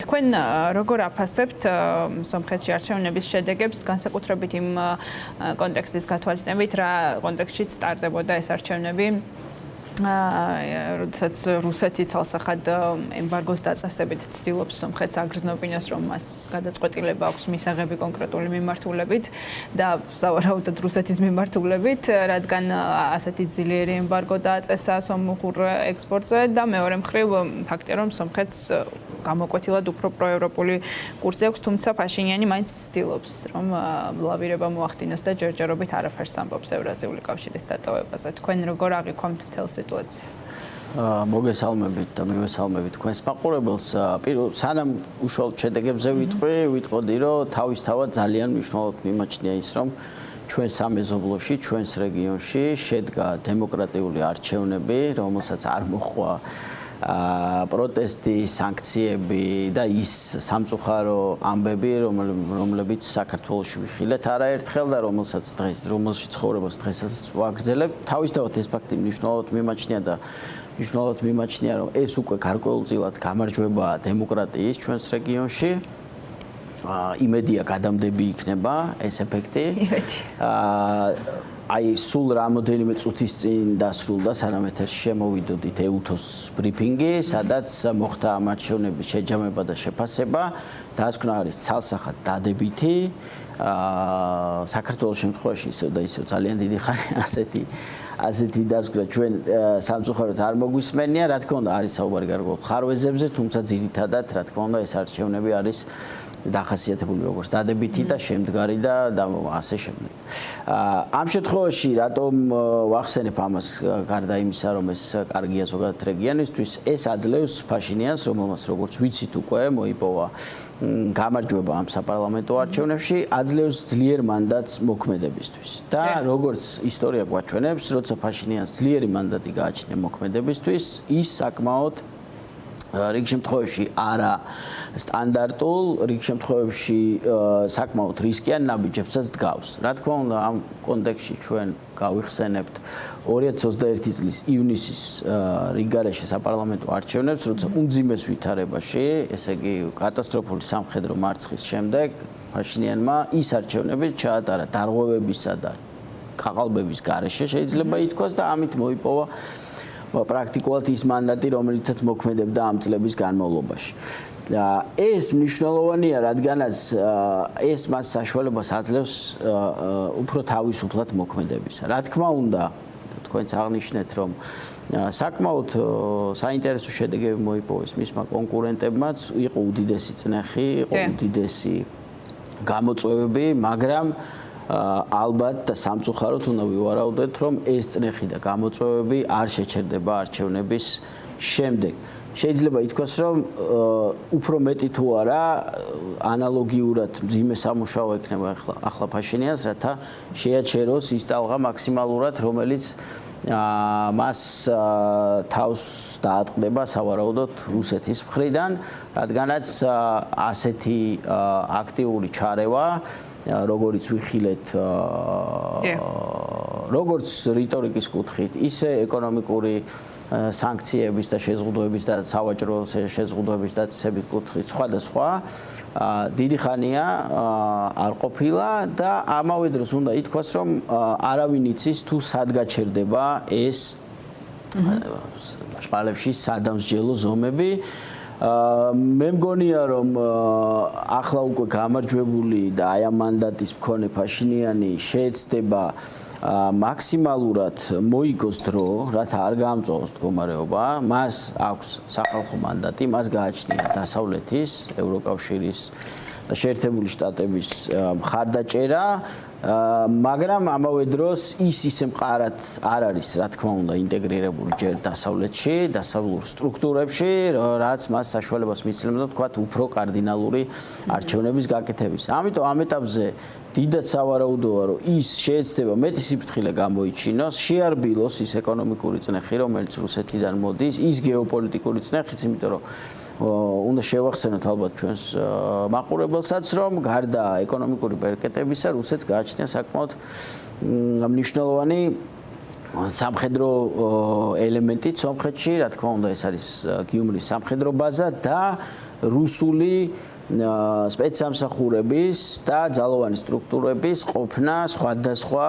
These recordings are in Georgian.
თქვენ როგორ აფასებთ სომხეთში არჩევნების შედეგებს, განსაკუთრებით იმ კონტექსტის გათვალისწინებით, რა კონტექსტშიც ტარდებოდა ეს არჩევნები? როდესაც რუსეთი ცალსახად ემბარგოს დაწესებით ცდილობს სომხეთს აგრძნობინოს, რომ მას გადაწყვეტილება აქვს მისაღები კონკრეტული მიმართულებით და სავარაუდოდ რუსეთის მიმართულებით, რადგან ასეთი ძლიერი ემბარგო დააწესა სომხურ ექსპორტზე და მეორე მხრივ ფაქტია, რომ სომხეთს გამოკვეთილად უფრო პროევროპული კურსი აქვს, თუმცა ფაშინიანი მაინც ცდილობს, რომ ლავირება მოახდინოს და ჯერჯერობით არაფერს ამბობს ევრაზიული კავშირის დატოვებაზე. თქვენ როგორ აღიქვამთ მთელ სიტუაციას? მოგესალმებით და მივესალმებით თქვენს მაყურებელს. სანამ უშუალოდ შედეგებზე ვიტყოდი, რომ თავისთავად ძალიან მნიშვნელოვნად მიმაჩნია ის, რომ ჩვენ სამეზობლოში, ჩვენს რეგიონში შედგა დემოკრატიული არჩევნები, რომელსაც არ მოჰყვა პროტესტი, სანქციები და ის სამწუხარო ამბები, რომლებიც საქართველოში ვიხილეთ არაერთხელ და რომელში ცხოვრებას დღესაც ვაგრძელებ. თავისთავად ეს ფაქტი მნიშვნელოვნად მიმაჩნია და მნიშვნელოვნად მიმაჩნია, რომ ეს უკვე გარკვეულწილად გამარჯვებაა დემოკრატიის ჩვენს რეგიონში. იმედია გადამდები იქნება ეს ეფექტი. აი სულ რამოდენიმე წუთის წინ დასრულდა სანამ ეთერში შემოვიდოდით EUTOS ბრიფინგი, სადაც მოხდა ამ არჩევნების შეჯამება და შეფასება. დასკვნა არის ცალსახად დადებითი. საქართველოს შემთხვევაში ისევ და ისევ ძალიან დიდი ხანი ასეთი დასკვნა ჩვენ სამწუხაროდ არ მოგვისმენია. რა თქმა უნდა არის საუბარი გარკვეულ ხარვეზებზე, თუმცა ძირითადად რა თქმა უნდა ეს არჩევნები არის დახასიათებული როგორც დადებითი და შემდგარი და ასე შემდეგ. ამ შემთხვევაში რატომ ვახსენებ ამას გარდა იმისა, რომ ეს კარგია ზოგადად რეგიონისთვის, ეს აძლევს ფაშინიანს, რომელმაც როგორც ვიცით უკვე მოიპოვა გამარჯვება ამ საპარლამენტო არჩევნებში, აძლევს ძლიერ მანდატს მოქმედებისთვის. და როგორც ისტორია გვაჩვენებს, როცა ფაშინიანს ძლიერი მანდატი გააჩნია მოქმედებისთვის, ის საკმაოდ რიგ შემთხვევებში არა სტანდარტულ, რიგ შემთხვევებში საკმაოდ რისკიან ნაბიჯებსაც დგავს. რა თქმა უნდა, ამ კონტექსტში ჩვენ გავიხსენებთ 2021 წლის ივნისის რიგგარეშე საპარლამენტო არჩევნებს, როცა უმძიმეს ვითარებაში, ესე იგი კატასტროფული სამხედრო მარცხის შემდეგ, ფაშინიანმა ის არჩევნები ჩაატარა დარღვევებისა და გაყალბების გარეშე, შეიძლება ითქვას და ამით მოიპოვა პრაქტიკულად ის მანდატი, რომელიცაც მოქმედებდა ამ წლების განმავლობაში. ეს მნიშვნელოვანია, რადგანაც ეს მას საშუალებას აძლევს უფრო თავისუფლად მოქმედებისა. რა თქმა უნდა, თქვენც აღნიშნეთ, რომ საკმაოდ საინტერესო შედეგები მოიპოვეს მისმა კონკურენტებმაც, იყო უდიდესი წნეხი, იყო უდიდესი გამოწვევები, მაგრამ ალბათ და სამწუხაროდ უნდა ვივარაუდოთ, რომ ეს წნეხი და გამოწვევები არ შეჩერდება არჩევნების შემდეგ. შეიძლება ითქვას, რომ უფრო მეტი თუ არა ანალოგიურად მძიმე სამუშაო ექნება ახლა ფაშინიანს, რათა შეაჩეროს ის ტალღა მაქსიმალურად, რომელიც მას თავს დაატყდება სავარაუდოდ რუსეთის მხრიდან, რადგანაც ასეთი აქტიური ჩარევა როგორც ვიხილეთ როგორც რიტორიკის კუთხით, ისე ეკონომიკური სანქციების და შეზღუდვების და სავაჭრო შეზღუდვების დაწესების კუთხით სხვადასხვა დიდი ხანია არ ყოფილა და ამავე დროს უნდა ითქვას, რომ არავინ იცის თუ სად გაჩერდება ეს ჭყალებში სადამსჯელო ზომები. მე მგონია, რომ ახლა უკვე გამარჯვებული და აი ამ მანდატის მქონე ფაშინიანი შეეცდება მაქსიმალურად მოიგოს დრო, რათა არ გაამწვავოს მდგომარეობა. მას აქვს სახალხო მანდატი, მას გააჩნია დასავლეთის, ევროკავშირის და შეერთებული შტატების მხარდაჭერა, მაგრამ ამავე დროს ის ისე მყარად არ არის, რა თქმა უნდა, ინტეგრირებული ჯერ დასავლეთში, დასავლურ სტრუქტურებში, რაც მას საშუალებას მისცემდა, თქვათ, უფრო კარდინალური არჩევნების გაკეთების. ამიტომ ამ ეტაპზე დიდად სავარაუდოა, რომ ის შეეცდება მეტი სიფრთხილე გამოიჩინოს, შეარბილოს ის ეკონომიკური წნეხი, რომელიც რუსეთიდან მოდის, ის გეოპოლიტიკური წნეხიც, იმიტომ რომ უნდა შევახსენოთ ალბათ ჩვენს მაყურებელსაც, რომ გარდა ეკონომიკური ბერკეტებისა, რუსეთს გააჩნია საკმაოდ მნიშვნელოვანი სამხედრო ელემენტი სომხეთში, რა თქმა უნდა, ეს არის გიუმრის სამხედრო ბაზა და რუსული სპეცსამსახურების და ძალოვანი სტრუქტურების ყოფნა სხვადასხვა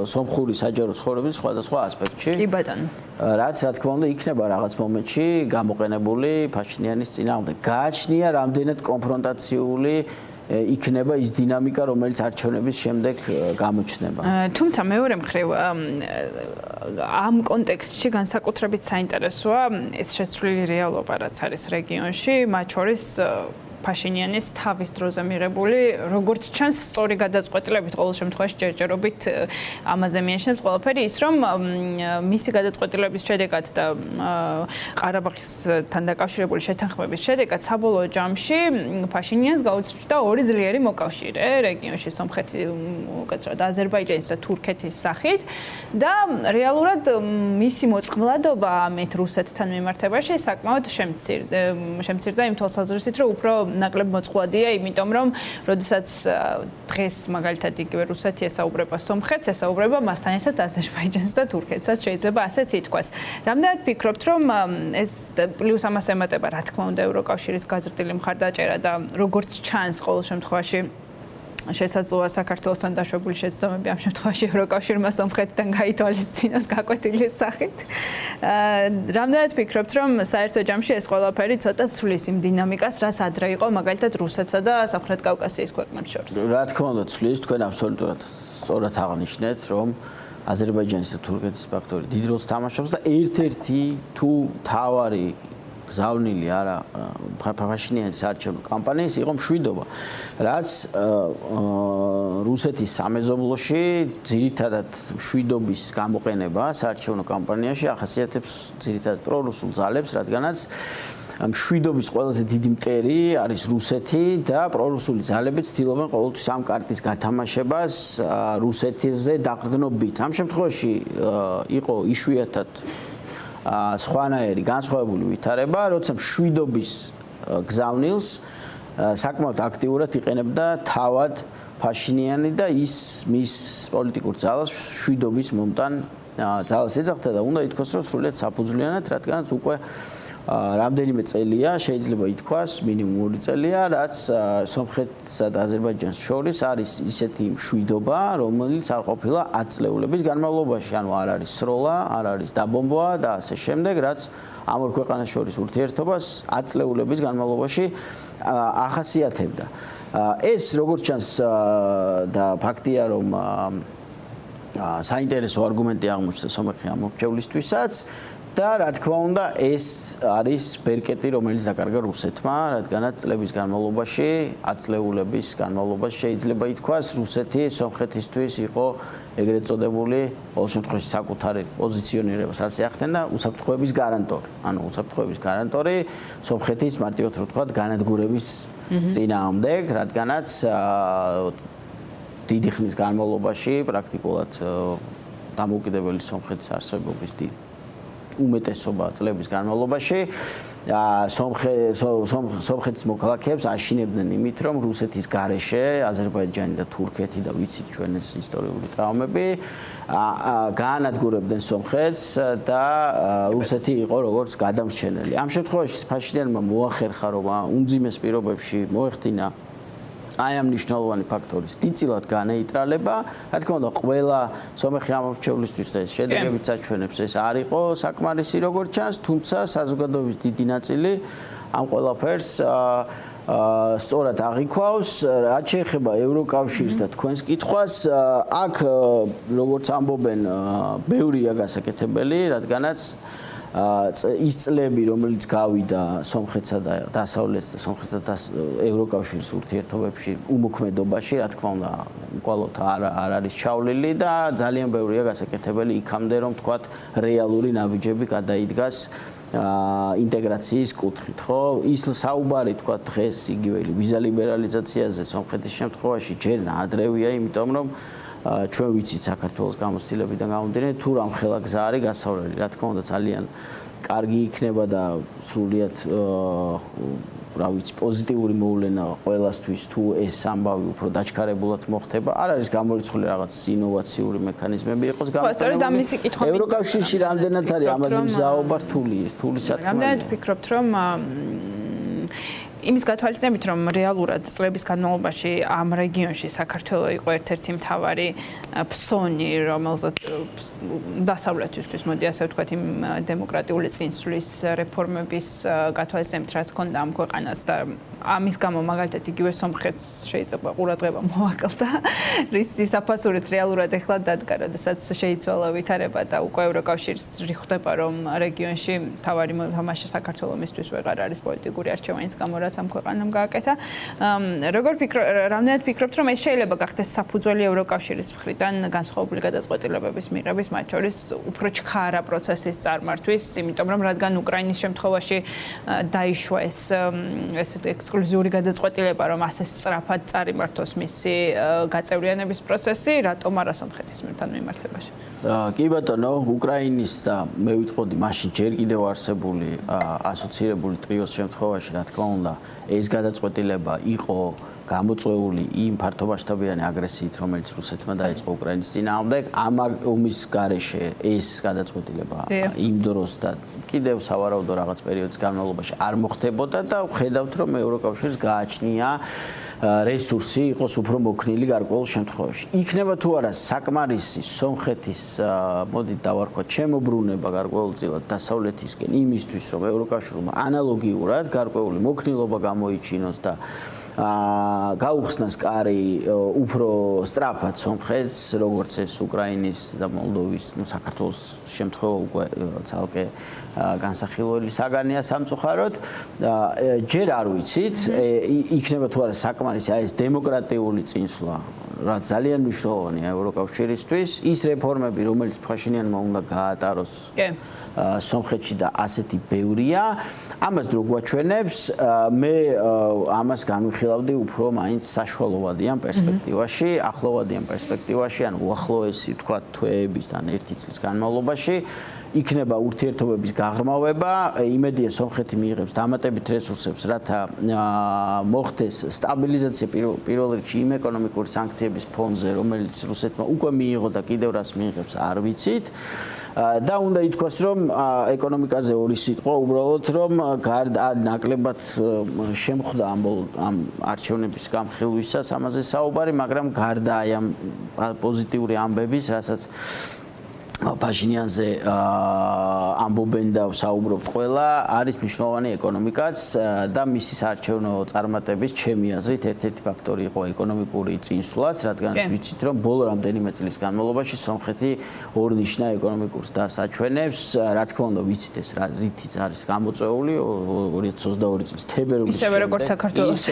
სომხური საჯარო ცხოვრების სხვადასხვა ასპექტში. კი ბატონო. რაც რა თქმა უნდა იქნება რაღაც მომენტში გამოყენებული ფაშინიანის წინააღმდეგ. გააჩნია რამდენად კონფრონტაციული იქნება ის დინამიკა, რომელიც არჩევნების შემდეგ გამოჩნდება. თუმცა მეორე მხრივ ამ კონტექსტში განსაკუთრებით საინტერესოა ეს შეცვლილი რეალობა, რაც არის რეგიონში, მათ შორის ფაშინიანის თავის დროზე მიღებული, როგორც ჩანს, სწორი გადაწყვეტილებით, ყოველ შემთხვევაში ჯერჯერობით ამაზე მიეშნებს ყველაფერი ის, რომ მისი გადაწყვეტილების შედეგად და ყარაბაღისთან დაკავშირებული შეთანხმების შედეგად საბოლოო ჯამში ფაშინიანს გაუწევდა ორი ძლიერი მოკავშირე რეგიონში, სომხეთი, უკეთესად აზერბაიჯანის და თურქეთის სახით და რეალურად მისი მოწყვლადობა ამით რუსეთთან მიმართებაში საკმაოდ შემცირდა იმ თვალსაზრისით, რომ უფრო ნაკლებ მოწყვლადია, იმიტომ რომ როდესაც დღეს მაგალითად იგივე რუსეთი ესაუბრება სომხეთს, ესაუბრება მასთან ერთად აზერბაიჯანს და თურქეთსაც, შეიძლება ასეც ითქვას. რამდენად ფიქრობთ, რომ ეს პლუს ამას ემატება, რა თქმა უნდა, ევროკავშირის გაზრდილი მხარდაჭერა და როგორც ჩანს ყოველ შემთხვევაში შესაძლოა საქართველოსთან დაშვებული შეცდომები ამ შემთხვევაში ევროკავშირმა სომხეთთან გაითვალისწინოს გაკვეთილის სახით. რამდენად ფიქრობთ, რომ საერთო ჯამში ეს ყველაფერი ცოტა ცვლის იმ დინამიკას, რაც ადრე იყო მაგალითად რუსეთსა და სამხრეთ კავკასიის ქვეყნებს შორის? რა თქმა უნდა, ცვლის, თქვენ აბსოლუტურად სწორად აღნიშნეთ, რომ აზერბაიჯანის და თურქეთის ფაქტორი დიდ როლს თამაშობს და ერთ-ერთი თუ თავარი გზავნილი არა ფაშინიანის არჩევნო კამპანიის იყო მშვიდობა, რაც რუსეთის სამეზობლოში ძირითადად მშვიდობის გამოყენება საარჩევნო კამპანიაში ახასიათებს ძირითადად პრორუსულ ძალებს, რადგანაც მშვიდობის ყველაზე დიდი მტერი არის რუსეთი და პრორუსული ძალები ცდილობენ ყოველთვის ამ კარტის გათამაშებას რუსეთზე დაყრდნობით. ამ შემთხვევაში იყო იშვიათად სხვანაირი განსხვავებული ვითარება, როცა მშვიდობის გზავნილს საკმაოდ აქტიურად იყენებდა თავად ფაშინიანი და ის მის პოლიტიკურ ძალას მშვიდობის მომტან ძალას ეძახდა და უნდა ითქვას, რომ სრულიად საფუძვლიანად, რადგანაც უკვე რამდენიმე წელია შეიძლება ითქვას, მინიმუმ 2 წელია, რაც სომხეთსა და აზერბაიჯანს შორის არის ისეთი მშვიდობა, რომელიც არ ყოფილა 10 წლეულების განმავლობაში, ანუ არ არის სროლა, არ არის დაბომბვა და ასე შემდეგ, რაც ამ ორ ქვეყანას შორის ურთიერთობას 10 წლეულების განმავლობაში ახასიათებდა. ეს როგორც ჩანს და ფაქტია, რომ საინტერესო არგუმენტი აღმოჩნდა სომეხი ამორჩევლისთვისაც და რა თქმა უნდა ეს არის ბერკეტი, რომელიც დაკარგა რუსეთმა, რადგანაც წლების განმავლობაში, 10 წლეულების განმავლობაში შეიძლება ითქვას, რუსეთი სომხეთისთვის იყო ეგრეთ წოდებული, ყოველ შემთხვევაში საკუთარი პოზიციონირებას ასე ახდენდა უსაფრთხოების გარანტორი. ანუ უსაფრთხოების გარანტორი სომხეთის მარტივად რო ვთქვათ, განადგურების წინააღმდეგ, რადგანაც დიდი ხნის განმავლობაში პრაქტიკულად დამოუკიდებელი სომხეთის არსებობის უმეტესობა წლების განმავლობაში სომხეთის მოქალაქეებს აშინებდნენ იმით, რომ რუსეთის გარეშე აზერბაიჯანი და თურქეთი და ვიცით ჩვენ ეს ისტორიული ტრავმები გაანადგურებდნენ სომხეთს და რუსეთი იყო როგორც გადამრჩენელი. ამ შემთხვევაში ფაშინიანმა მოახერხა, რომ უმძიმეს პირობებში მოეხდინა აი ამ მნიშვნელოვანი ფაქტორის დიდწილად განეიტრალება. რა თქმა უნდა, ყველა სომეხი ამორჩევლისთვის და ეს შედეგებიც აჩვენებს, ეს არ იყო საკმარისი როგორც ჩანს, თუმცა საზოგადოების დიდი ნაწილი ამ ყველაფერს სწორად აღიქვავს. რაც შეეხება ევროკავშირს და თქვენს კითხვას, აქ როგორც ამბობენ, ბევრია გასაკეთებელი, რადგანაც ის წლები, რომელიც გავიდა სომხეთსა და დასავლეთს და სომხეთსა და ევროკავშირის ურთიერთობებში უმოქმედობაში, რა თქმა უნდა, უკვალოდ არ არის ჩავლილი და ძალიან ბევრია გასაკეთებელი იქამდე, რომ თქვათ, რეალური ნაბიჯები გადაიდგას ინტეგრაციის კუთხით, ხო? ის საუბარი თქვათ დღეს იგივე ვიზა ლიბერალიზაციაზე სომხეთის შემთხვევაში ჯერ ადრევია, იმიტომ რომ ჩვენ ვიცით საქართველოს გამოცდილებიდან გამომდინარე, თუ რამხელა გზა არის გასავლელი. რა თქმა უნდა, ძალიან კარგი იქნება და სრულიად რა ვიცი, პოზიტიური მოვლენა ყველასთვის, თუ ეს ამბავი უფრო დაჩქარებულად მოხდება. არ არის გამორიცხული რაღაც ინოვაციური მექანიზმები იყოს გამოყენებული. ევროკავშირში რამდენად არის ამაზე მზაობა რთული სათქმელი. რამდენად ფიქრობთ, რომ იმის გათვალისწინებით, რომ რეალურად წლების განმავლობაში ამ რეგიონში საქართველო იყო ერთ-ერთი მთავარი ფსონი, რომელზეც დასავლეთისთვის, მოდი ასე ვთქვათ, იმ დემოკრატიული წინსვლის რეფორმების გათვალისწინებით, რაც ჰქონდა ამ ქვეყანას და ამის გამო მაგალითად იგივე სომხეთს შეიძლება ყურადღება მოაკლდა, რის საფასურიც რეალურად ეხლა დადგა, როდესაც შეიცვალა ვითარება და უკვე ევროკავშირს ხვდება, რომ რეგიონში მთავარი მოთამაშე საქართველოს მისთვის ვეღარ არის პოლიტიკური არჩევანის გამო, რაც ამ ქვეყანამ გააკეთა. რამდენად ფიქრობთ, რომ ეს შეიძლება გახდეს საფუძველი ევროკავშირის მხრიდან განსხვავებული გადაწყვეტილებების მიღების, მათ შორის უფრო ჩქარა პროცესის წარმართვის, იმიტომ რომ რადგან უკრაინის შემთხვევაში დაიშვა ეს ექსკლუზიური გადაწყვეტილება, რომ ასე სწრაფად წარიმართოს მისი გაწევრიანების პროცესი, რატომ არა სომხეთის მიმართებაში? კი ბატონო, უკრაინის და მე ვიტყოდი, მაშინ ჯერ კიდევ არსებული ასოცირებული ტრიოს შემთხვევაში, რა თქმა უნდა, ეს გადაწყვეტილება იყო გამოწვეული იმ ფართომასშტაბიანი აგრესიით, რომელიც რუსეთმა დაიწყო უკრაინის წინააღმდეგ. ამ ომის გარეშე ეს გადაწყვეტილება იმ დროს და კიდევ სავარაუდო რაღაც პერიოდის განმავლობაში არ მოხდებოდა და ვხედავთ, რომ ევროკავშირს გააჩნია რესურსი იყოს უფრო მოქნილი გარკვეულ შემთხვევაში. იქნება თუ არა საკმარისი სომხეთის, მოდით დავარქვათ, ჩემობრუნება გარკვეულწილად დასავლეთისკენ იმისთვის, რომ ევროკავშირმა ანალოგიურად გარკვეული მოქნილობა გამოიჩინოს და გაუხსნას კარი უფრო სწრაფად სომხეთს, როგორც ეს უკრაინის და მოლდოვის, საქართველოს შემთხვევა უკვე ცალკე განსახილველი საგანია სამწუხაროდ. ჯერ არ ვიცით, იქნება თუ არა საკმარისი ეს დემოკრატიული წინსვლა, რაც ძალიან მნიშვნელოვანია ევროკავშირისთვის, ის რეფორმები, რომელიც ფაშინიანმა უნდა გაატაროს სომხეთში და ასეთი ბევრია, ამას დრო გვაჩვენებს, მე ამას გამიხილავდი უფრო მაინც საშუალოვადიან პერსპექტივაში, ახლოვადიან პერსპექტივაში, ან უახლოესი თქვა თვეებისთან ერთი წლის განმავლობაში იქნება ურთიერთობების გაღრმავება, იმედია სომხეთი მიიღებს დამატებით რესურსებს, რათა მოხდეს სტაბილიზაცია პირველ რიგში იმ ეკონომიკური სანქციების ფონზე, რომელიც რუსეთმა უკვე მიიღო და კიდევ რას მიიღებს, არ ვიცით. და უნდა ითქვას, რომ ეკონომიკაზე ორი სიტყვა, უბრალოდ რომ ნაკლებად შემხვდა ამ არჩევნების გამხილვისას ამაზე საუბარი, მაგრამ გარდა აი ამ პოზიტიური ამბების, რასაც ფაშინიანზე ამბობენ და საუბრობთ ყველა, არის მნიშვნელოვანი ეკონომიკაც და მისი საარჩევნო წარმატების ჩემი აზრით ერთ-ერთი ფაქტორი იყო ეკონომიკური წინსვლაც, რადგან ვიცით, რომ ბოლო რამდენიმე წლის განმავლობაში სომხეთი ორნიშნა ეკონომიკურს დასაჩვენებს, რა თქმა უნდა, ვიცით ეს რითიც არის გამოწვეული 2022 წლის თებერვლის ისევე როგორც საქართველოში,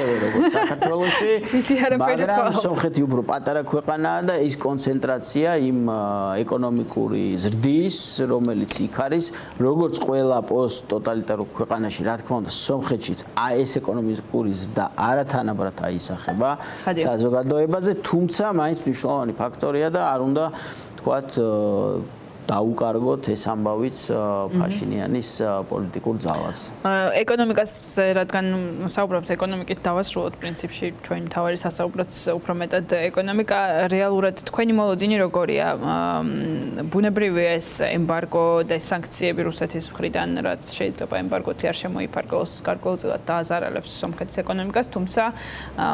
მაგრამ სომხეთი უფრო პატარა ქვეყანაა და ის კონცენტრაცია იმ ეკონომიკური ზრდის, რომელიც იქ არის, როგორც ყველა პოსტ-ტოტალიტარულ ქვეყანაში, რა თქმა უნდა, სომხეთშიც ეს ეკონომიკური ზრდა არათანაბრად აისახება საზოგადოებაზე, თუმცა მაინც მნიშვნელოვანი ფაქტორია და არ უნდა თქვათ დაუკარგოთ ეს ამბავიც ფაშინიანის პოლიტიკურ ძალას. ეკონომიკას, რადგან საუბრობთ ეკონომიკით დავასრულოთ პრინციპში ჩვენი მთავარი სასაუბროც უფრო მეტად ეკონომიკა, რეალურად თქვენი მოლოდინი როგორია? ბუნებრივია ეს ემბარგო და სანქციები რუსეთის მხრიდან, რაც შეიძლება ემბარგოთი არ შემოიფარგლოს, გარკვეულწილად დააზარალებს სომხეთის ეკონომიკას, თუმცა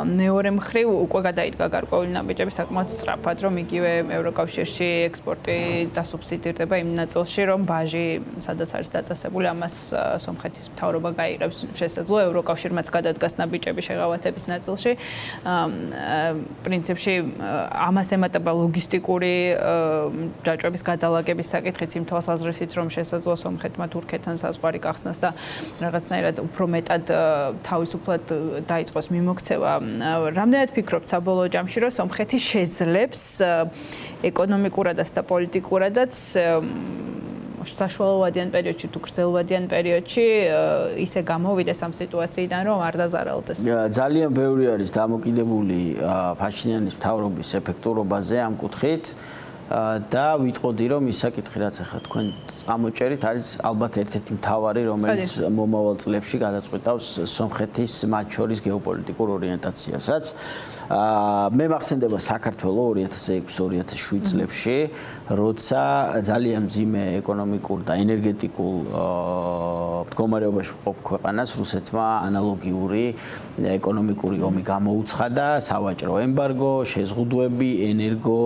მეორე მხრივ უკვე გადაიდგა გარკვეული ნაბიჯები საკმაოდ სწრაფად, რომ იგივე ევროკავშირში ექსპორტი და სუბსიდია ირდება იმ ნაწილში, რომ ბაჟი, სადაც არის დაწესებული, ამას სომხეთის მთავრობა გაიღებს. შესაძლოა ევროკავშირმაც გადადგას ნაბიჯები შეღავათების ნაწილში. პრინციპში ამას ემატება ლოგისტიკური ჯაჭვების გადალაგების საკითხიც იმ თვალსაზრისით, რომ შესაძლოა სომხეთმა თურქეთთან საზღვარი გახსნას და რაღაცნაირად უფრო მეტად თავისუფლად დაიწყოს მიმოქცევა. რამდენად ფიქრობთ საბოლოო ჯამში, რომ სომხეთი შეძლებს ეკონომიკურადაც და პოლიტიკურადაც საშუალოვადიან პერიოდში თუ გრძელვადიან პერიოდში ისე გამოვიდეს ამ სიტუაციიდან, რომ არ დაზარალდეს. ძალიან ბევრი არის დამოკიდებული ფაშინიანის მთავრობის ეფექტურობაზე ამ კუთხით. და ვიტყოდი რომ ის საკითხი რაც ახლა თქვენ წამოჭერით არის ალბათ ერთ-ერთი მთავარი რომელიც მომავალ წლებში გადაწყვეტავს სომხეთის მათ შორის გეოპოლიტიკურ ორიენტაციასაც. მე მახსენდება საქართველოს 2006-2007 წლებში, როცა ძალიან მძიმე ეკონომიკურ და ენერგეტიკულ მდგომარეობაში ყოფ ქვეყანას რუსეთმა ანალოგიური ეკონომიკური ომი გამოუცხადა, სავაჭრო ემბარგო, შეზღუდვები, ენერგო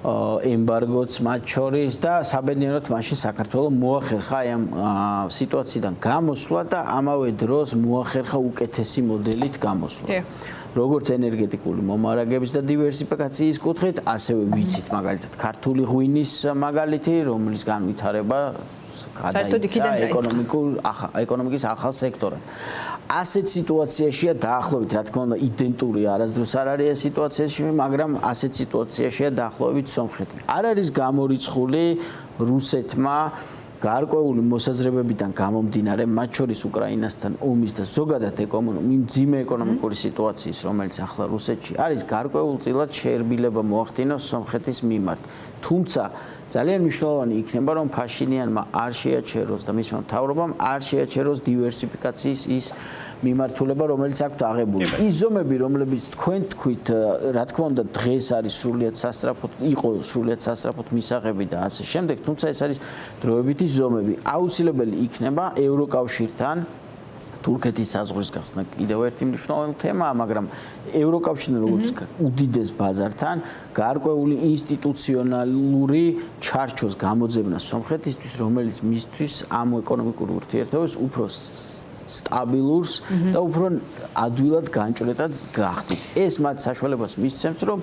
ემბარგოც მათ შორის და საბედნიეროდ მაშინ საქართველოს მოახერხა ამ სიტუაციიდან გამოსვლა და ამავე დროს მოახერხა უკეთესი მოდელით გამოსვლა. როგორც ენერგეტიკული მომარაგების და დივერსიფიკაციის კუთხით, ასევე ვიცით მაგალითად ქართული ღვინის მაგალითი, რომლის განვითარება გადაიცა ეკონომიკის ახალ სექტორად. ასეთ სიტუაციაშია დაახლოებით, რა თქმა უნდა, იდენტური არასდროს არ არის ეს სიტუაციაში, მაგრამ ასეთ სიტუაციაშია დაახლოებით სომხეთი. არ არის გამორიცხული რუსეთმა გარკვეული მოსაზრებებიდან გამომდინარე, მათ შორის უკრაინასთან ომის და ზოგადად მძიმე ეკონომიკური სიტუაციის, რომელიც ახლა რუსეთში არის, გარკვეულწილად შეერბილება მოახდინოს სომხეთის მიმართ. თუმცა ძალიან მნიშვნელოვანი იქნება, რომ ფაშინიანმა არ შეაჩეროს და მისმა მთავრობამ არ შეაჩეროს დივერსიფიკაციის ის მიმართულება, რომელიც აქვთ აღებული. ის ზომები, რომლებიც თქვენ თქვით, რა თქმა უნდა, დღეს არის სრულიად სასწრაფოდ, იყო სრულიად სასწრაფოდ მისაღები და ასე შემდეგ, თუმცა ეს არის დროებითი ზომები. აუცილებელი იქნება ევროკავშირთან თურქეთის საზღვრის გახსნა კიდევ ერთი მნიშვნელოვანი თემაა, მაგრამ ევროკავშირთან როგორც უდიდეს ბაზართან გარკვეული ინსტიტუციონალური ჩარჩოს გამოძებნა სომხეთისთვის, რომელიც მისთვის ამ ეკონომიკურ ურთიერთობებს უფრო სტაბილურს და უფრო ადვილად განჭრეტად გახდის. ეს მათ საშუალებას მისცემს, რომ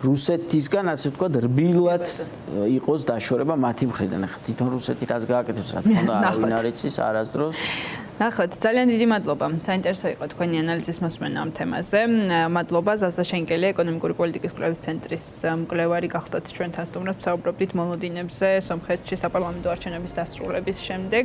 რუსეთისგან ასე ვთქვათ რბილად იყოს დაშორება მათი მხრიდან. ახლა თვითონ რუსეთი რაც გააკეთებს, რა თქმა უნდა, არავინ არ იცის არასდროს. ნახოთ, ძალიან დიდი მადლობა. საინტერესო იყო თქვენი ანალიზის მოსმენა ამ თემაზე. მადლობა ზაზა შენკელი, ეკონომიკური პოლიტიკის კვლევის ცენტრის მკვლევარი გახდათ ჩვენთან სტუმრად, საუბრობდით მოლოდინებზე სომხეთში საპარლამენტო არჩევნების დასრულების შემდეგ.